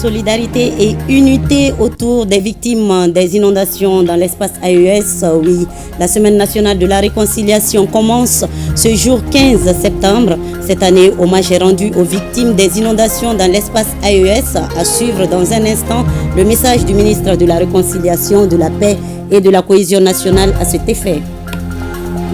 Solidarité et unité autour des victimes des inondations dans l'espace AES. Oui, la semaine nationale de la réconciliation commence ce jour 15 septembre. Cette année, hommage est rendu aux victimes des inondations dans l'espace AES. À suivre dans un instant le message du ministre de la Réconciliation, de la Paix et de la Cohésion nationale à cet effet.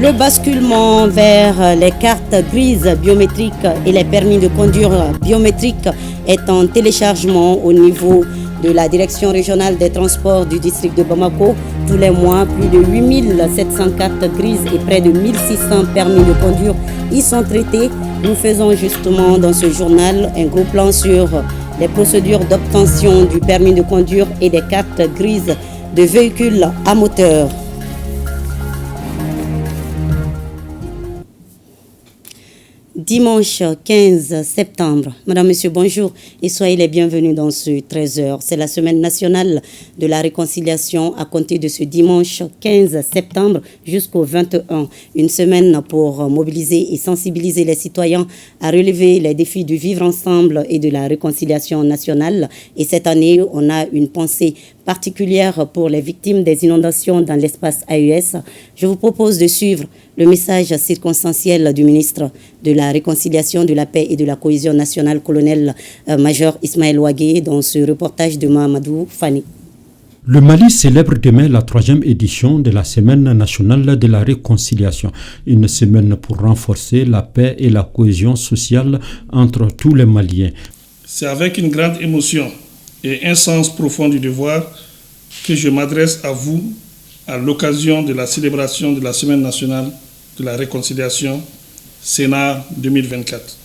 Le basculement vers les cartes grises biométriques et les permis de conduire biométriques est en téléchargement au niveau de la Direction régionale des transports du district de Bamako. Tous les mois, plus de 8700 cartes grises et près de 1600 permis de conduire y sont traités. Nous faisons justement dans ce journal un gros plan sur les procédures d'obtention du permis de conduire et des cartes grises de véhicules à moteur. Dimanche 15 septembre. Madame, Monsieur, bonjour et soyez les bienvenus dans ce 13h. C'est la semaine nationale de la réconciliation à compter de ce dimanche 15 septembre jusqu'au 21. Une semaine pour mobiliser et sensibiliser les citoyens à relever les défis du vivre ensemble et de la réconciliation nationale. Et cette année, on a une pensée particulière pour les victimes des inondations dans l'espace AES. Je vous propose de suivre le message circonstanciel du ministre de la Réconciliation, de la Paix et de la Cohésion nationale, colonel-major Ismaël Ouagué, dans ce reportage de Mahamadou Fani. Le Mali célèbre demain la 3e édition de la Semaine nationale de la réconciliation, une semaine pour renforcer la paix et la cohésion sociale entre tous les Maliens. C'est avec une grande émotion et un sens profond du devoir que je m'adresse à vous à l'occasion de la célébration de la Semaine nationale de la réconciliation Sénat 2024,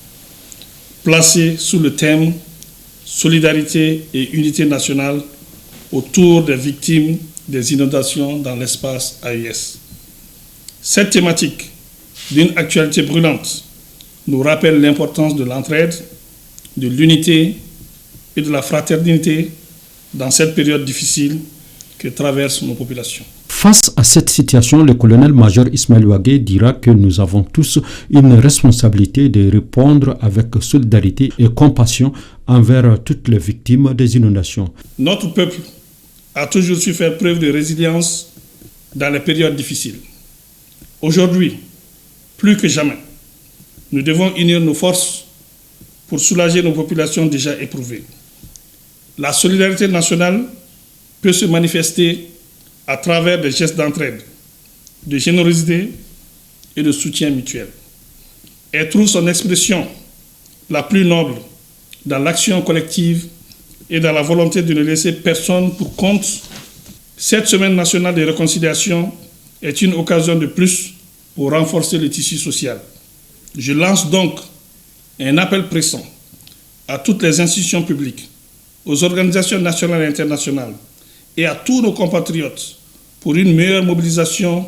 placée sous le thème Solidarité et unité nationale autour des victimes des inondations dans l'espace AES. Cette thématique, d'une actualité brûlante, nous rappelle l'importance de l'entraide, de l'unité et de la fraternité dans cette période difficile que traversent nos populations. Face à cette situation, le colonel-major Ismaël Ouagué dira que nous avons tous une responsabilité de répondre avec solidarité et compassion envers toutes les victimes des inondations. Notre peuple a toujours su faire preuve de résilience dans les périodes difficiles. Aujourd'hui, plus que jamais, nous devons unir nos forces pour soulager nos populations déjà éprouvées. La solidarité nationale peut se manifester à travers des gestes d'entraide, de générosité et de soutien mutuel. Elle trouve son expression la plus noble dans l'action collective et dans la volonté de ne laisser personne pour compte. Cette semaine nationale de réconciliation est une occasion de plus pour renforcer le tissu social. Je lance donc un appel pressant à toutes les institutions publiques, aux organisations nationales et internationales et à tous nos compatriotes pour une meilleure mobilisation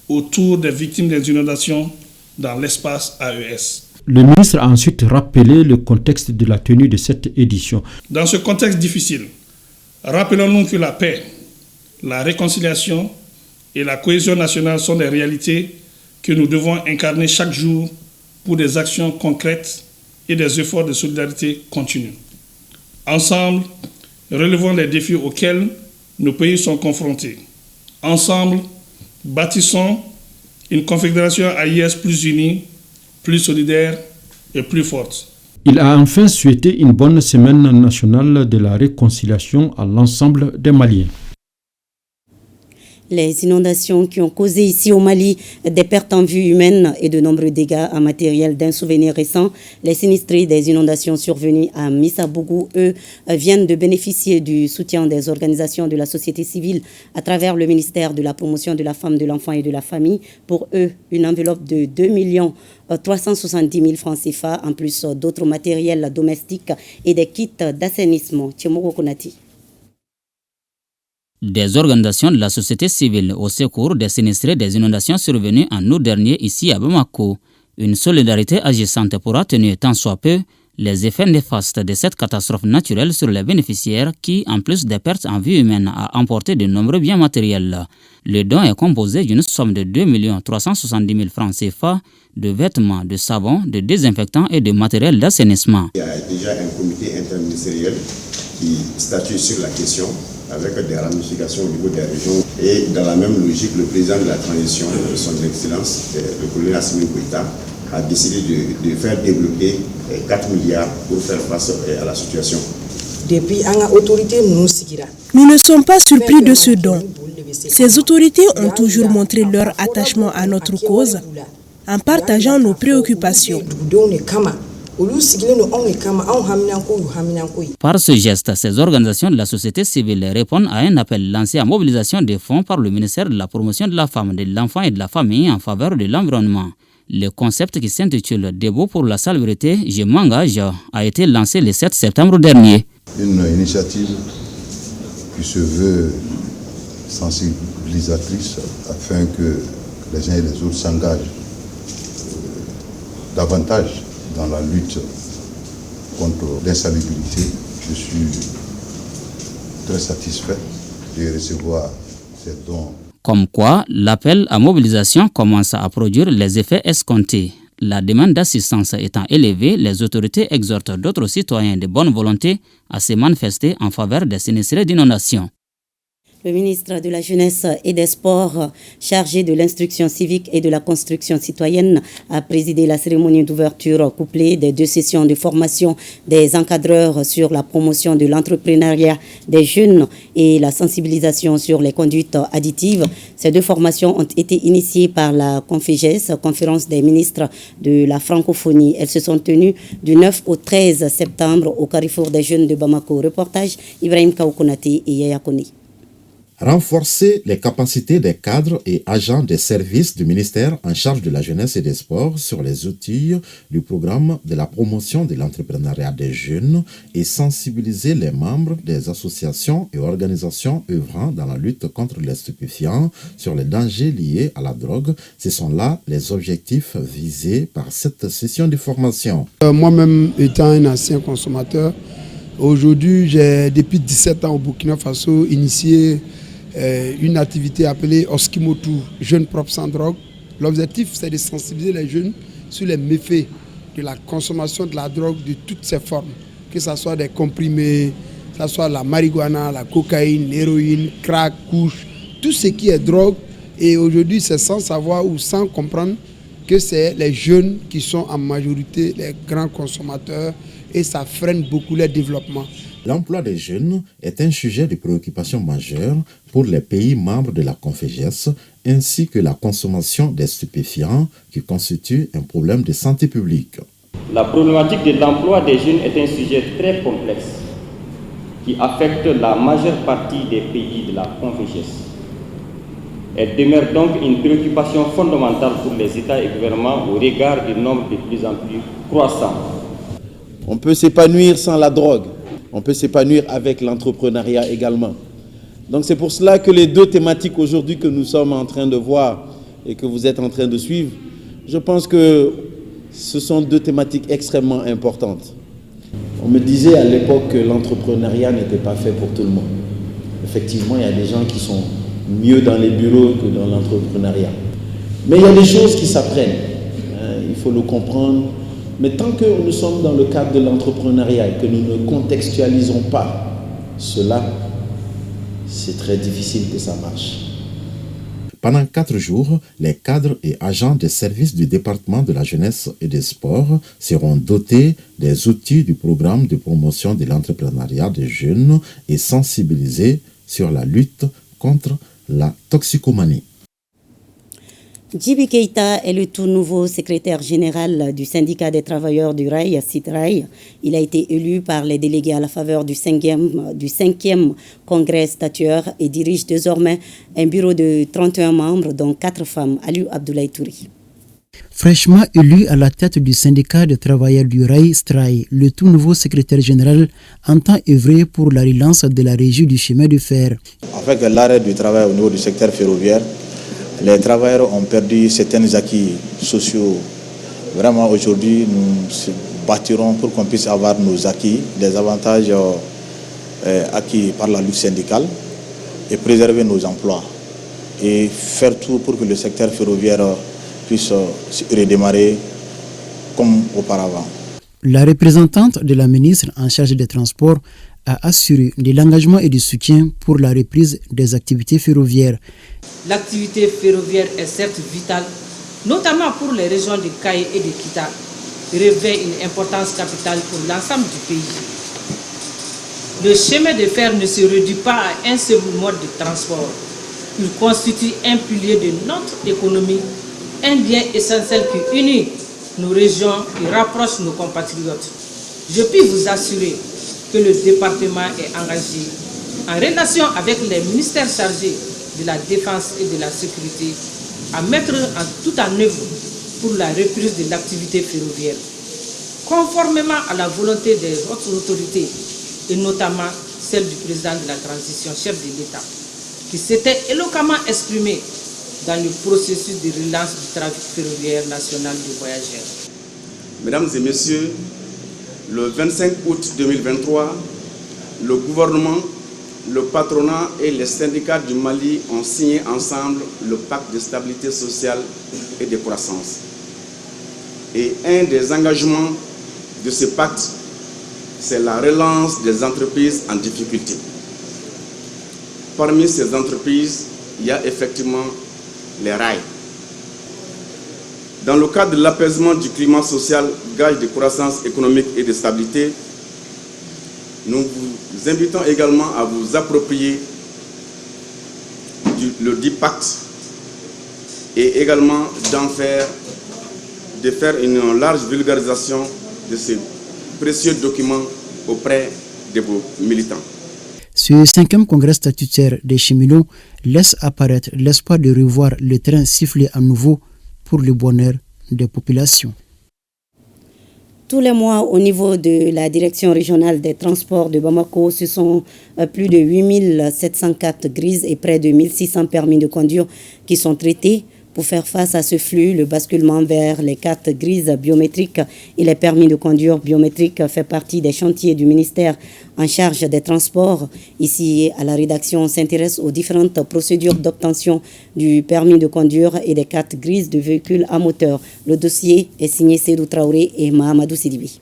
autour des victimes des inondations dans l'espace AES. Le ministre a ensuite rappelé le contexte de la tenue de cette édition. Dans ce contexte difficile, rappelons-nous que la paix, la réconciliation et la cohésion nationale sont des réalités que nous devons incarner chaque jour pour des actions concrètes et des efforts de solidarité continus. Ensemble, relevons les défis auxquels nos pays sont confrontés. Ensemble, bâtissons une confédération AES plus unie, plus solidaire et plus forte. Il a enfin souhaité une bonne semaine nationale de la réconciliation à l'ensemble des Maliens. Les inondations qui ont causé ici au Mali des pertes en vie humaine et de nombreux dégâts en matériel d'un souvenir récent. Les sinistrés des inondations survenues à Missabougou, eux, viennent de bénéficier du soutien des organisations de la société civile à travers le ministère de la Promotion de la Femme, de l'Enfant et de la Famille. Pour eux, une enveloppe de 2 370 000 francs CFA, en plus d'autres matériels domestiques et des kits d'assainissement. Tchemoko Konati. Des organisations de la société civile au secours des sinistrés des inondations survenues en août dernier ici à Bamako. Une solidarité agissante pour atténuer tant soit peu les effets néfastes de cette catastrophe naturelle sur les bénéficiaires qui, en plus des pertes en vie humaine, a emporté de nombreux biens matériels. Le don est composé d'une somme de 2 370 000 francs CFA, de vêtements, de savons, de désinfectants et de matériel d'assainissement. Il y a déjà un comité interministériel qui statue sur la question avec des ramifications au niveau des régions. Et dans la même logique, le président de la transition, son Excellence, le colonel Assimi Goïta, a décidé de faire débloquer 4 milliards pour faire face à la situation. Nous ne sommes pas surpris de ce don. Ces autorités ont toujours montré leur attachement à notre cause en partageant nos préoccupations. Par ce geste, ces organisations de la société civile répondent à un appel lancé à mobilisation des fonds par le ministère de la Promotion de la Femme, de l'Enfant et de la Famille en faveur de l'environnement. Le concept qui s'intitule « Debout pour la salubrité, je m'engage » a été lancé le 7 septembre dernier. Une initiative qui se veut sensibilisatrice afin que les uns et les autres s'engagent davantage dans la lutte contre l'insalubrité. Je suis très satisfait de recevoir ces dons. Comme quoi, l'appel à mobilisation commence à produire les effets escomptés. La demande d'assistance étant élevée, les autorités exhortent d'autres citoyens de bonne volonté à se manifester en faveur des sinistrés d'inondations. Le ministre de la Jeunesse et des Sports, chargé de l'instruction civique et de la construction citoyenne, a présidé la cérémonie d'ouverture couplée des 2 sessions de formation des encadreurs sur la promotion de l'entrepreneuriat des jeunes et la sensibilisation sur les conduites additives. Ces 2 formations ont été initiées par la CONFEJES, Conférence des ministres de la francophonie. Elles se sont tenues du 9 au 13 septembre au Carrefour des jeunes de Bamako. Reportage Ibrahim Kaoukonate et Yaya Koni. Renforcer les capacités des cadres et agents des services du ministère en charge de la jeunesse et des sports sur les outils du programme de la promotion de l'entrepreneuriat des jeunes et sensibiliser les membres des associations et organisations œuvrant dans la lutte contre les stupéfiants sur les dangers liés à la drogue. Ce sont là les objectifs visés par cette session de formation. Moi-même étant un ancien consommateur, aujourd'hui j'ai depuis 17 ans au Burkina Faso initié une activité appelée Oskimotu, jeunes propres sans drogue. L'objectif, c'est de sensibiliser les jeunes sur les méfaits de la consommation de la drogue de toutes ses formes, que ce soit des comprimés, que ce soit la marijuana, la cocaïne, l'héroïne, crack, couche, tout ce qui est drogue. Et aujourd'hui, c'est sans savoir ou sans comprendre que c'est les jeunes qui sont en majorité les grands consommateurs et ça freine beaucoup leur développement. L'emploi des jeunes est un sujet de préoccupation majeure pour les pays membres de la CONFEJES, ainsi que la consommation des stupéfiants qui constitue un problème de santé publique. La problématique de l'emploi des jeunes est un sujet très complexe qui affecte la majeure partie des pays de la CONFEJES. Elle demeure donc une préoccupation fondamentale pour les États et gouvernements au regard du nombre de plus en plus croissant. On peut s'épanouir sans la drogue. On peut s'épanouir avec l'entrepreneuriat également. Donc c'est pour cela que les 2 thématiques aujourd'hui que nous sommes en train de voir et que vous êtes en train de suivre, je pense que ce sont 2 thématiques extrêmement importantes. On me disait à l'époque que l'entrepreneuriat n'était pas fait pour tout le monde. Effectivement, il y a des gens qui sont mieux dans les bureaux que dans l'entrepreneuriat. Mais il y a des choses qui s'apprennent. Il faut le comprendre. Mais tant que nous sommes dans le cadre de l'entrepreneuriat et que nous ne contextualisons pas cela, c'est très difficile que ça marche. Pendant 4 jours, les cadres et agents des services du département de la jeunesse et des sports seront dotés des outils du programme de promotion de l'entrepreneuriat des jeunes et sensibilisés sur la lutte contre la toxicomanie. Djibi Keïta est le tout nouveau secrétaire général du syndicat des travailleurs du rail, SITRAI. Il a été élu par les délégués à la faveur du 5e congrès statuaire et dirige désormais un bureau de 31 membres, dont 4 femmes. Aliou Abdoulaye Touri. Fraîchement élu à la tête du syndicat des travailleurs du rail, STRAI, le tout nouveau secrétaire général entend œuvrer pour la relance de la régie du chemin de fer. Avec l'arrêt du travail au niveau du secteur ferroviaire, les travailleurs ont perdu certains acquis sociaux. Vraiment, aujourd'hui, nous nous battirons pour qu'on puisse avoir nos acquis, les avantages acquis par la lutte syndicale et préserver nos emplois et faire tout pour que le secteur ferroviaire puisse redémarrer comme auparavant. La représentante de la ministre en charge des Transports a assuré de l'engagement et du soutien pour la reprise des activités ferroviaires. L'activité ferroviaire est certes vitale, notamment pour les régions de Kaye et de Kita, revêt une importance capitale pour l'ensemble du pays. Le chemin de fer ne se réduit pas à un seul mode de transport. Il constitue un pilier de notre économie, un bien essentiel qui unit nos régions et rapproche nos compatriotes. Je puis vous assurer que le département est engagé en relation avec les ministères chargés de la Défense et de la Sécurité à mettre tout en œuvre pour la reprise de l'activité ferroviaire, conformément à la volonté des autres autorités et notamment celle du président de la transition, chef de l'État, qui s'était éloquemment exprimé dans le processus de relance du trafic ferroviaire national de voyageurs. Mesdames et messieurs, le 25 août 2023, le gouvernement, le patronat et les syndicats du Mali ont signé ensemble le pacte de stabilité sociale et de croissance. Et un des engagements de ce pacte, c'est la relance des entreprises en difficulté. Parmi ces entreprises, il y a effectivement les rails. Dans le cadre de l'apaisement du climat social, gage de croissance économique et de stabilité, nous vous invitons également à vous approprier le dit pacte et également de faire une large vulgarisation de ces précieux documents auprès de vos militants. Ce 5e congrès statutaire des cheminots laisse apparaître l'espoir de revoir le train siffler à nouveau pour le bonheur des populations. Tous les mois, au niveau de la direction régionale des transports de Bamako, ce sont plus de 8704 grises et près de 1600 permis de conduire qui sont traités. Pour faire face à ce flux, le basculement vers les cartes grises biométriques et les permis de conduire biométriques fait partie des chantiers du ministère en charge des transports. Ici, à la rédaction, on s'intéresse aux différentes procédures d'obtention du permis de conduire et des cartes grises de véhicules à moteur. Le dossier est signé Sédou Traoré et Mahamadou Sidibi.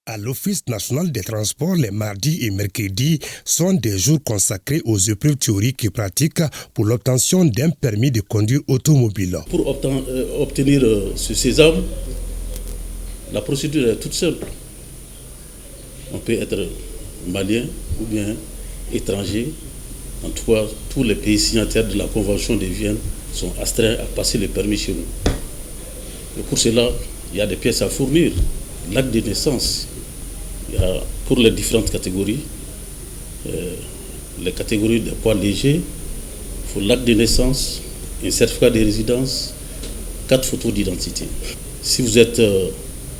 À l'Office national des transports, les mardis et mercredis sont des jours consacrés aux épreuves théoriques et pratiques pour l'obtention d'un permis de conduire automobile. Pour obtenir ce sésame, la procédure est toute simple. On peut être malien ou bien étranger. En tout cas, tous les pays signataires de la Convention de Vienne sont astreints à passer le permis chez nous. Et pour cela, il y a des pièces à fournir. L'acte de naissance, il y a pour les différentes catégories, les catégories de poids légers, il faut l'acte de naissance, un certificat de résidence, 4 photos d'identité. Si vous êtes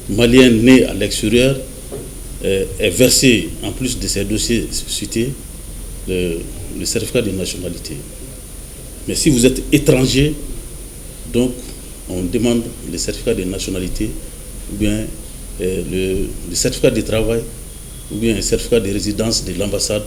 malien né à l'extérieur, est versé, en plus de ces dossiers cités, le certificat de nationalité. Mais si vous êtes étranger, donc on demande le certificat de nationalité ou bien le certificat de travail ou bien un certificat de résidence de l'ambassade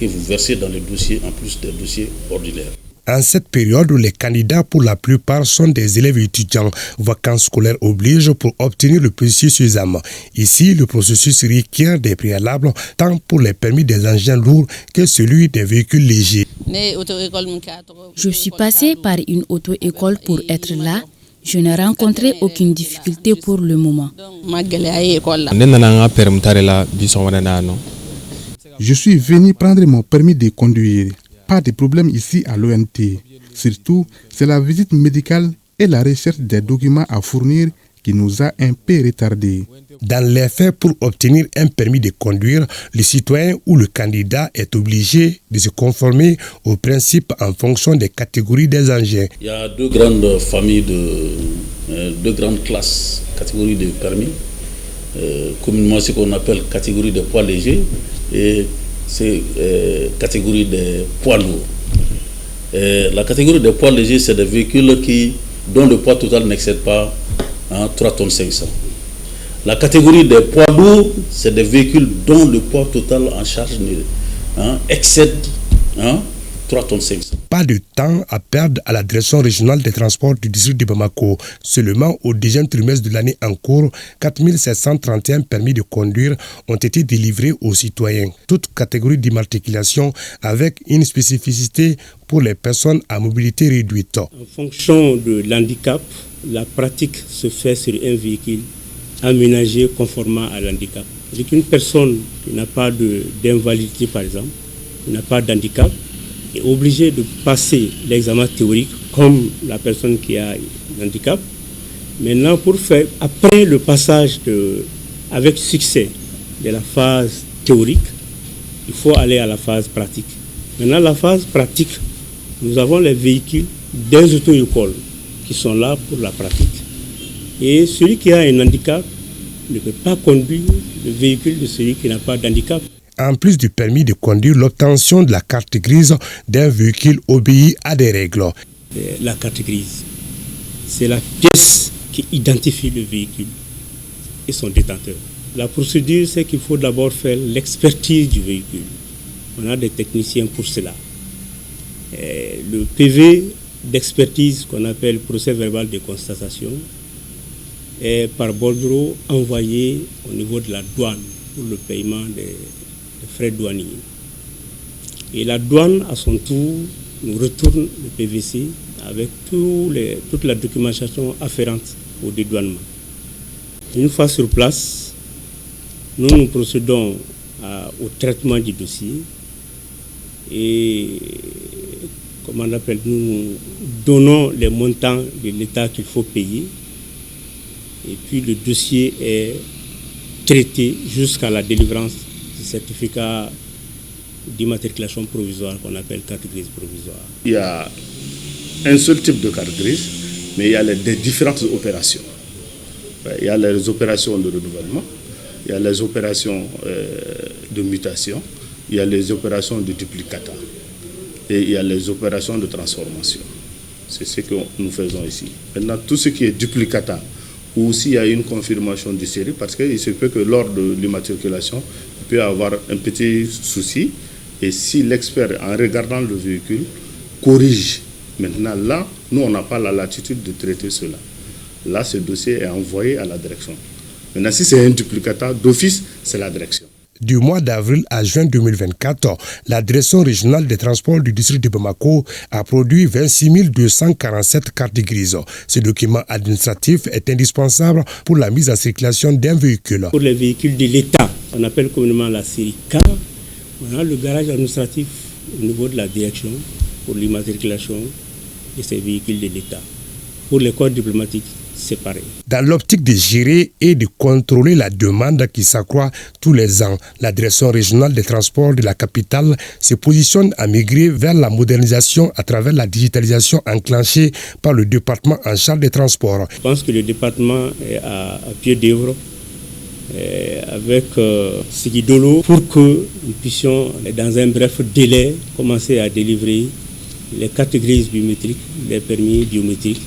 que vous versez dans le dossier en plus des dossiers ordinaires. En cette période où les candidats pour la plupart sont des élèves étudiants, vacances scolaires obligent pour obtenir le processus sésame. Ici, le processus requiert des préalables tant pour les permis des engins lourds que celui des véhicules légers. Je suis passé par une auto-école pour être là. Je n'ai rencontré aucune difficulté pour le moment. Je suis venu prendre mon permis de conduire. Pas de problème ici à l'ONT. Surtout, c'est la visite médicale et la recherche des documents à fournir qui nous a un peu retardés. Dans les faits, pour obtenir un permis de conduire, le citoyen ou le candidat est obligé de se conformer aux principes en fonction des catégories des engins. Il y a deux grandes familles, deux grandes classes, catégories de permis. Communément, ce qu'on appelle catégorie de poids légers et c'est catégorie de poids lourds. La catégorie de poids légers, c'est des véhicules dont le poids total n'excède pas 3 tonnes 500. La catégorie des poids lourds, c'est des véhicules dont le poids total en charge excède 3 tonnes 500. pas de temps à perdre à la direction régionale des transports du district de Bamako. Seulement au deuxième trimestre de l'année en cours, 4731 permis de conduire ont été délivrés aux citoyens, toutes catégories d'immatriculation avec une spécificité pour les personnes à mobilité réduite. En fonction de l'handicap, la pratique se fait sur un véhicule aménagé conformément à l'handicap. C'est qu'une personne qui n'a pas d'invalidité, par exemple, qui n'a pas d'handicap, est obligée de passer l'examen théorique comme la personne qui a un handicap. Maintenant, après le passage avec succès de la phase théorique, il faut aller à la phase pratique. Maintenant, la phase pratique, nous avons les véhicules des auto-écoles qui sont là pour la pratique. Et celui qui a un handicap ne peut pas conduire le véhicule de celui qui n'a pas d'handicap. En plus du permis de conduire, l'obtention de la carte grise d'un véhicule obéit à des règles. La carte grise, c'est la pièce qui identifie le véhicule et son détenteur. La procédure, c'est qu'il faut d'abord faire l'expertise du véhicule. On a des techniciens pour cela. Le PV d'expertise qu'on appelle procès verbal de constatation est par bordereau envoyé au niveau de la douane pour le paiement des frais douaniers. Et la douane, à son tour, nous retourne le PVC avec toute la documentation afférente au dédouanement. Une fois sur place, nous procédons au traitement du dossier et nous donnons les montants de l'État qu'il faut payer. Et puis le dossier est traité jusqu'à la délivrance du certificat d'immatriculation provisoire qu'on appelle carte grise provisoire. Il y a un seul type de carte grise, mais il y a des différentes opérations. Il y a les opérations de renouvellement, il y a les opérations de mutation, il y a les opérations de duplicata et il y a les opérations de transformation. C'est ce que nous faisons ici. Maintenant, tout ce qui est duplicata, ou s'il y a une confirmation de série, parce qu'il se peut que lors de l'immatriculation, il peut y avoir un petit souci, et si l'expert, en regardant le véhicule, corrige, maintenant là, nous on n'a pas la latitude de traiter cela. Là, ce dossier est envoyé à la direction. Maintenant, si c'est un duplicata, d'office, c'est la direction. Du mois d'avril à juin 2024, la direction régionale des transports du district de Bamako a produit 26 247 cartes grises. Ce document administratif est indispensable pour la mise en circulation d'un véhicule. Pour les véhicules de l'État, on appelle communément la série K, on a le garage administratif au niveau de la direction pour l'immatriculation de ces véhicules de l'État. Pour les corps diplomatiques, c'est pareil. Dans l'optique de gérer et de contrôler la demande qui s'accroît tous les ans, la direction régionale des transports de la capitale se positionne à migrer vers la modernisation à travers la digitalisation enclenchée par le département en charge des transports. Je pense que le département est à pied d'œuvre avec Sigidolo pour que nous puissions, dans un bref délai, commencer à délivrer les cartes grises biométriques, les permis biométriques.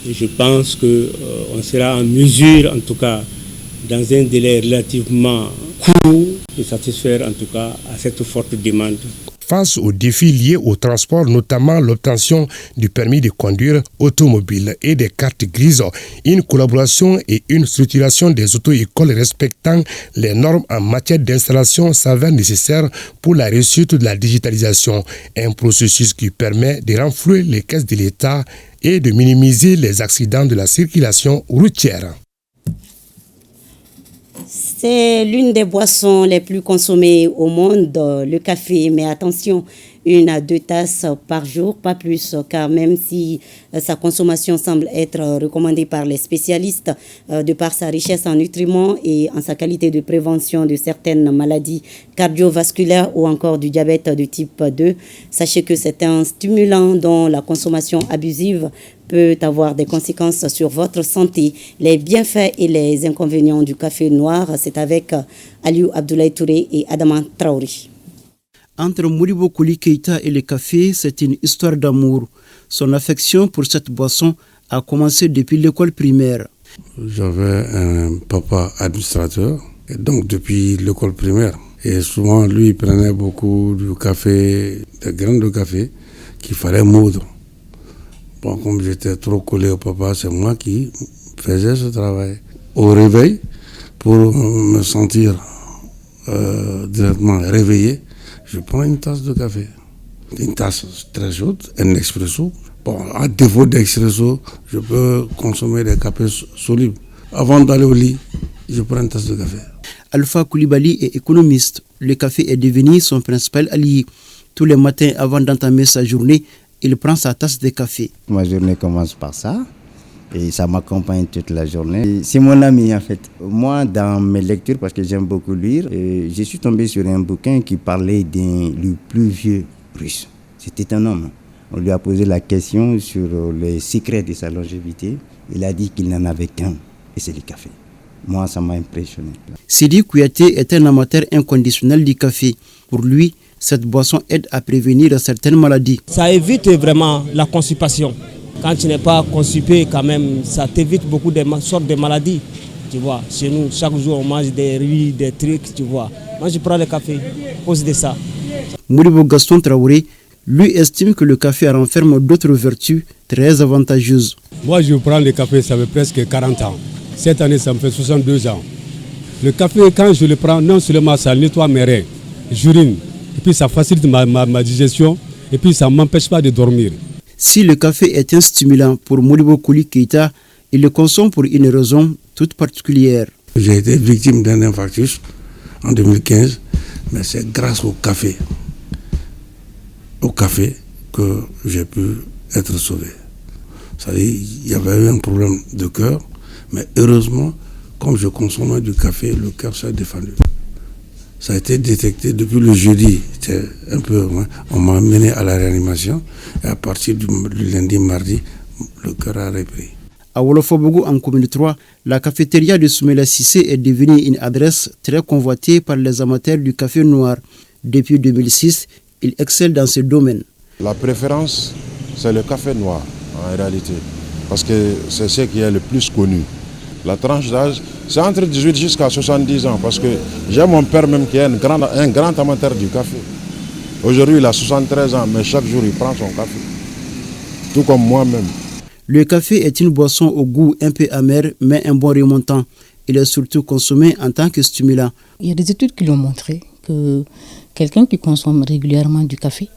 Je pense qu'on sera en mesure, en tout cas, dans un délai relativement court, de satisfaire en tout cas à cette forte demande. Face aux défis liés au transport, notamment l'obtention du permis de conduire automobile et des cartes grises, une collaboration et une structuration des auto-écoles respectant les normes en matière d'installation s'avère nécessaire pour la réussite de la digitalisation, un processus qui permet de renflouer les caisses de l'État et de minimiser les accidents de la circulation routière. C'est l'une des boissons les plus consommées au monde, le café. Mais attention, 1 à 2 tasses par jour, pas plus, car même si sa consommation semble être recommandée par les spécialistes de par sa richesse en nutriments et en sa qualité de prévention de certaines maladies cardiovasculaires ou encore du diabète de type 2, sachez que c'est un stimulant dont la consommation abusive peut avoir des conséquences sur votre santé. Les bienfaits et les inconvénients du café noir, c'est avec Aliou Abdoulaye Touré et Adama Traoré. Entre Modibo Kouli Keïta et le café, c'est une histoire d'amour. Son affection pour cette boisson a commencé depuis l'école primaire. J'avais un papa administrateur, et donc depuis l'école primaire. Et souvent, lui, il prenait beaucoup de café, des graines de café, qu'il fallait moudre. Bon, comme j'étais trop collé au papa, c'est moi qui faisais ce travail. Au réveil, pour me sentir directement réveillé, je prends une tasse de café. Une tasse très chaude, un expresso. Bon, à défaut d'expresso, je peux consommer des cafés solubles. Avant d'aller au lit, je prends une tasse de café. Alpha Koulibaly est économiste. Le café est devenu son principal allié. Tous les matins, avant d'entamer sa journée, il prend sa tasse de café. Ma journée commence par ça et ça m'accompagne toute la journée. C'est mon ami en fait. Moi, dans mes lectures, parce que j'aime beaucoup lire, je suis tombé sur un bouquin qui parlait du plus vieux russe. C'était un homme. On lui a posé la question sur les secrets de sa longévité. Il a dit qu'il n'en avait qu'un, et c'est le café. Moi, ça m'a impressionné. Sidi Kouyaté est un amateur inconditionnel du café. Pour lui, cette boisson aide à prévenir certaines maladies. Ça évite vraiment la constipation. Quand tu n'es pas constipé, quand même, ça t'évite beaucoup de sortes de maladies. Tu vois, chez nous, chaque jour, on mange des riz, des trucs, tu vois. Moi, je prends le café à cause de ça. Moulibo Gaston Traoré, lui, estime que le café renferme d'autres vertus très avantageuses. Moi, je prends le café, ça fait presque 40 ans. Cette année, ça me fait 62 ans. Le café, quand je le prends, non seulement ça nettoie mes reins, j'urine, et puis ça facilite ma digestion, et puis ça ne m'empêche pas de dormir. Si le café est un stimulant pour Modibo Kouli Keita, il le consomme pour une raison toute particulière. J'ai été victime d'un infarctus en 2015, mais c'est grâce au café que j'ai pu être sauvé. C'est-à-dire, il y avait eu un problème de cœur, mais heureusement, comme je consommais du café, le cœur s'est défendu. Ça a été détecté depuis le jeudi. On m'a amené à la réanimation et à partir du lundi, mardi, le cœur a repris. À Wolofobougou, en commune 3, la cafétéria de Soumela Sissé est devenue une adresse très convoitée par les amateurs du café noir. Depuis 2006, il excelle dans ce domaine. La préférence, c'est le café noir, en réalité, parce que c'est ce qui est le plus connu. La tranche d'âge, c'est entre 18 jusqu'à 70 ans, parce que j'ai mon père même qui est un grand amateur du café. Aujourd'hui, il a 73 ans, mais chaque jour, il prend son café, tout comme moi-même. Le café est une boisson au goût un peu amer, mais un bon remontant. Il est surtout consommé en tant que stimulant. Il y a des études qui l'ont montré que quelqu'un qui consomme régulièrement du café,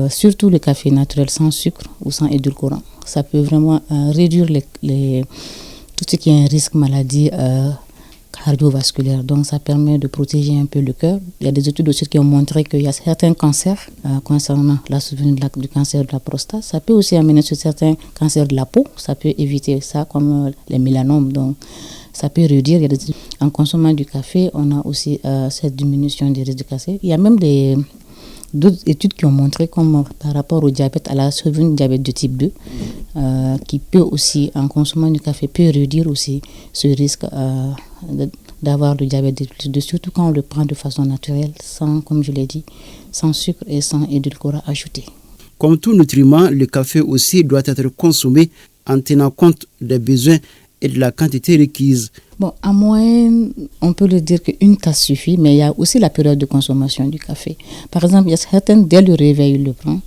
surtout le café naturel sans sucre ou sans édulcorant, ça peut vraiment réduire tout ce qui est un risque maladie cardiovasculaire. Donc ça permet de protéger un peu le cœur. Il y a des études aussi qui ont montré qu'il y a certains cancers concernant la survenue du cancer de la prostate. Ça peut aussi amener sur certains cancers de la peau. Ça peut éviter ça comme les mélanomes. Donc ça peut réduire. En consommant du café, on a aussi cette diminution des risques de cancer. Il y a même d'autres études qui ont montré comme par rapport au diabète, à la survenue du diabète de type 2, qui peut aussi, en consommant du café, peut réduire aussi ce risque d'avoir le diabète de type 2, surtout quand on le prend de façon naturelle, sans, comme je l'ai dit, sans sucre et sans édulcorant ajouté. Comme tout nutriment, le café aussi doit être consommé en tenant compte des besoins et de la quantité requise. Bon, en moyenne, on peut le dire qu'une tasse suffit, mais il y a aussi la période de consommation du café. Par exemple, il y a certains, dès le réveil, ils le prennent.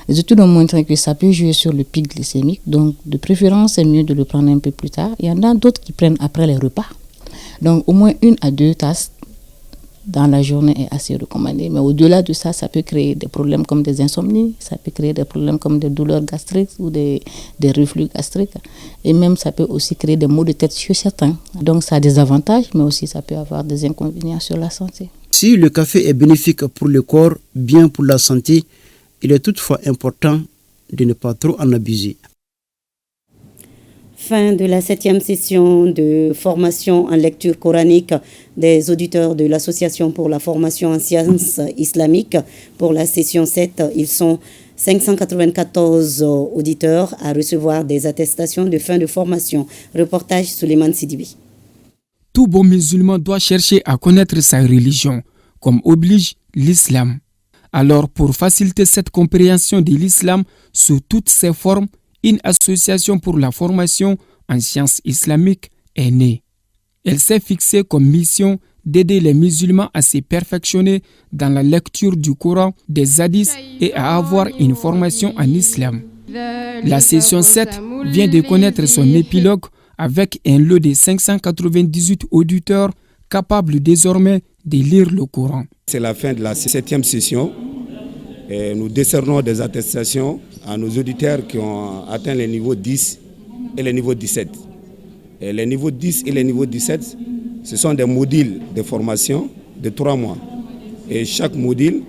Les études ont montré que ça peut jouer sur le pic glycémique, donc de préférence, c'est mieux de le prendre un peu plus tard. Il y en a d'autres qui prennent après les repas. Donc, au moins 1 à 2 tasses dans la journée est assez recommandé. Mais au-delà de ça, ça peut créer des problèmes comme des insomnies, ça peut créer des problèmes comme des douleurs gastriques ou des reflux gastriques. Et même, ça peut aussi créer des maux de tête chez certains. Donc, ça a des avantages, mais aussi ça peut avoir des inconvénients sur la santé. Si le café est bénéfique pour le corps, bien pour la santé, il est toutefois important de ne pas trop en abuser. Fin de la 7e session de formation en lecture coranique des auditeurs de l'Association pour la formation en sciences islamiques. Pour la session 7, ils sont 594 auditeurs à recevoir des attestations de fin de formation. Reportage Souleymane Sidibi. Tout bon musulman doit chercher à connaître sa religion, comme oblige l'islam. Alors, pour faciliter cette compréhension de l'islam sous toutes ses formes, une association pour la formation en sciences islamiques est née. Elle s'est fixée comme mission d'aider les musulmans à se perfectionner dans la lecture du Coran, des hadiths et à avoir une formation en islam. La session 7 vient de connaître son épilogue avec un lot de 598 auditeurs capables désormais de lire le Coran. C'est la fin de la 7e session. Et nous décernons des attestations à nos auditeurs qui ont atteint les niveaux 10 et les niveaux 17. Et les niveaux 10 et les niveaux 17, ce sont des modules de formation de 3 mois. Et chaque module,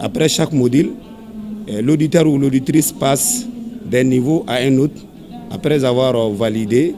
après chaque module, l'auditeur ou l'auditrice passe d'un niveau à un autre après avoir validé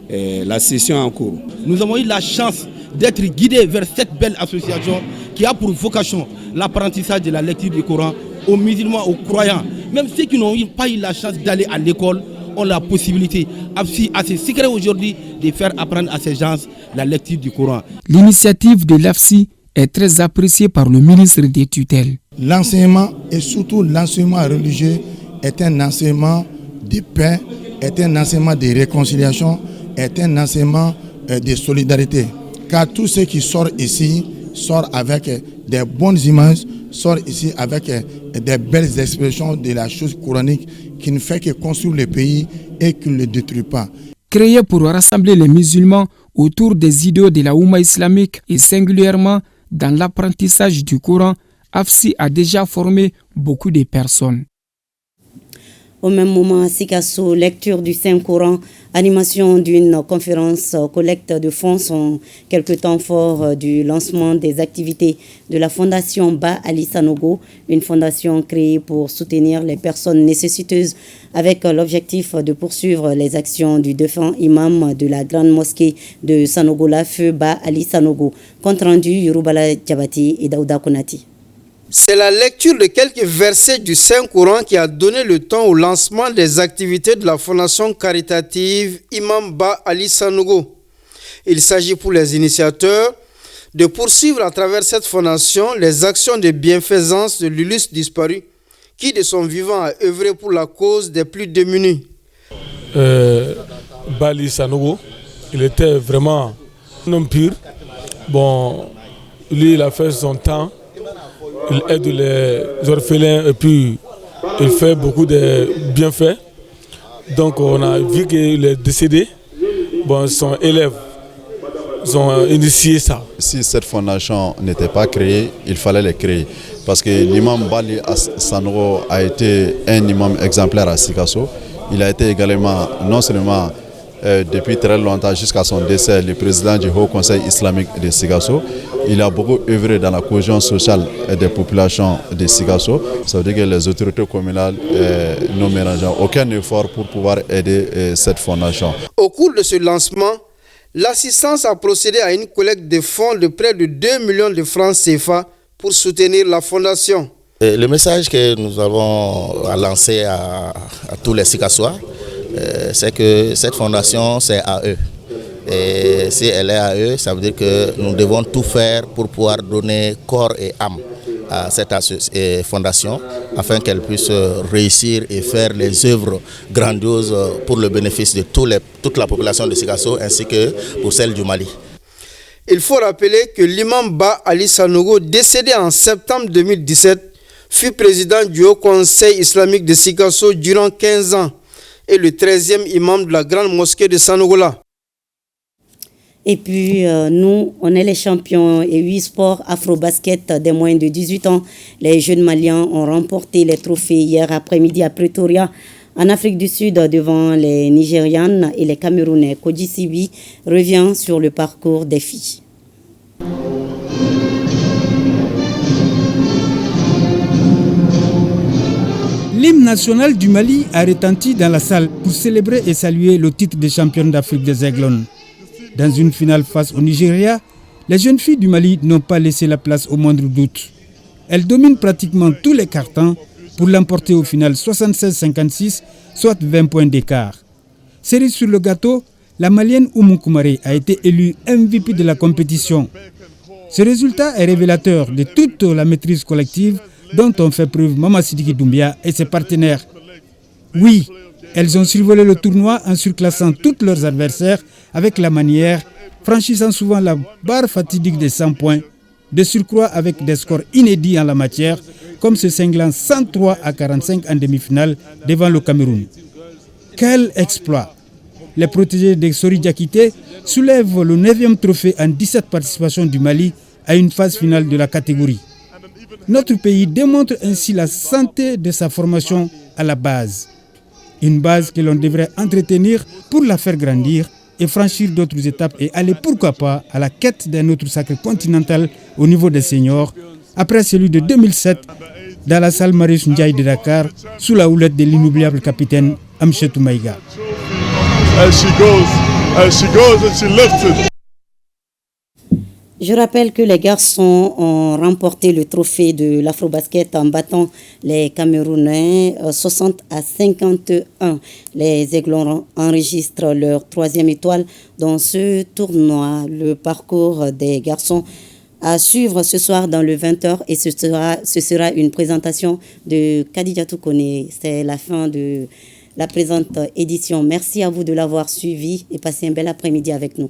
la session en cours. Nous avons eu la chance d'être guidés vers cette belle association qui a pour vocation l'apprentissage de la lecture du Coran aux musulmans, aux croyants. Même ceux qui n'ont pas eu la chance d'aller à l'école ont la possibilité, à ces secrets aujourd'hui, de faire apprendre à ces gens la lecture du Coran. L'initiative de l'AFSI est très appréciée par le ministre des tutelles. L'enseignement, et surtout l'enseignement religieux, est un enseignement de paix, est un enseignement de réconciliation, est un enseignement de solidarité. Car tout ce qui sort ici sort avec des bonnes images, sort ici avec des belles expressions de la chose coranique qui ne fait que construire le pays et qui ne le détruit pas. Créé pour rassembler les musulmans autour des idéaux de la Oumma islamique et singulièrement dans l'apprentissage du Coran, AFSI a déjà formé beaucoup de personnes. Au même moment, Sikasso, lecture du Saint-Coran, animation d'une conférence, collecte de fonds sont quelques temps forts du lancement des activités de la Fondation Ba Ali Sanogo, une fondation créée pour soutenir les personnes nécessiteuses avec l'objectif de poursuivre les actions du défunt imam de la grande mosquée de Sanogo, la feu Ba Ali Sanogo. Compte rendu, Yorubala Djabati et Daouda Konati. C'est la lecture de quelques versets du Saint-Coran qui a donné le ton au lancement des activités de la fondation caritative Imam Ba Ali Sanogo. Il s'agit pour les initiateurs de poursuivre à travers cette fondation les actions de bienfaisance de l'illustre disparu qui de son vivant a œuvré pour la cause des plus démunis. Ba Ali Sanogo, il était vraiment un homme pur. Bon, lui, il a fait son temps. Il aide les orphelins et puis il fait beaucoup de bienfaits. Donc on a vu qu'il est décédé. Bon, son élève, ils ont initié ça. Si cette fondation n'était pas créée, il fallait les créer. Parce que l'imam Ba Ali Sanogo a été un imam exemplaire à Sikasso. Il a été également, non seulement depuis très longtemps jusqu'à son décès, le président du Haut Conseil islamique de Sikasso. Il a beaucoup œuvré dans la cohésion sociale des populations de Sikasso. Ça veut dire que les autorités communales n'ont mélangé aucun effort pour pouvoir aider cette fondation. Au cours de ce lancement, l'assistance a procédé à une collecte de fonds de près de 2 millions de francs CFA pour soutenir la fondation. Le message que nous avons lancé à tous les Sikassois, c'est que cette fondation, c'est à eux. Et si elle est à eux, ça veut dire que nous devons tout faire pour pouvoir donner corps et âme à cette fondation afin qu'elle puisse réussir et faire les œuvres grandioses pour le bénéfice de toute la population de Sikasso ainsi que pour celle du Mali. Il faut rappeler que l'imam Ba Ali Sanogo, décédé en septembre 2017, fut président du Haut Conseil islamique de Sikasso durant 15 ans et le 13e imam de la grande mosquée de Sanogola. Et puis, nous, on est les champions et 8 sports afro-basket des moins de 18 ans. Les jeunes Maliens ont remporté les trophées hier après-midi à Pretoria, en Afrique du Sud, devant les Nigérianes et les Camerounais. Koji Sibi revient sur le parcours des filles. L'hymne national du Mali a retenti dans la salle pour célébrer et saluer le titre de championne d'Afrique des Aiglones. Dans une finale face au Nigeria, les jeunes filles du Mali n'ont pas laissé la place au moindre doute. Elles dominent pratiquement tous les cartons pour l'emporter au final 76-56, soit 20 points d'écart. Cerise sur le gâteau, la Malienne Oumou Koumaré a été élue MVP de la compétition. Ce résultat est révélateur de toute la maîtrise collective dont ont fait preuve Mama Sidiki Doumbia et ses partenaires. Oui, Elles ont survolé le tournoi en surclassant tous leurs adversaires avec la manière, franchissant souvent la barre fatidique des 100 points, de surcroît avec des scores inédits en la matière, comme ce cinglant 103-45 en demi-finale devant le Cameroun. Quel exploit! Les protégés de Sori Diakité soulèvent le 9e trophée en 17 participations du Mali à une phase finale de la catégorie. Notre pays démontre ainsi la santé de sa formation à la base. Une base que l'on devrait entretenir pour la faire grandir et franchir d'autres étapes et aller pourquoi pas à la quête d'un autre sacre continental au niveau des seniors, après celui de 2007 dans la salle Marius Ndiaye de Dakar sous la houlette de l'inoubliable capitaine Amchetou Maïga. Je rappelle que les garçons ont remporté le trophée de l'Afrobasket en battant les Camerounais 60-51. Les Aiglons enregistrent leur 3e étoile dans ce tournoi. Le parcours des garçons à suivre ce soir dans le 20h et ce sera une présentation de Kadidiatou Kone. C'est la fin de la présente édition. Merci à vous de l'avoir suivi et passez un bel après-midi avec nous.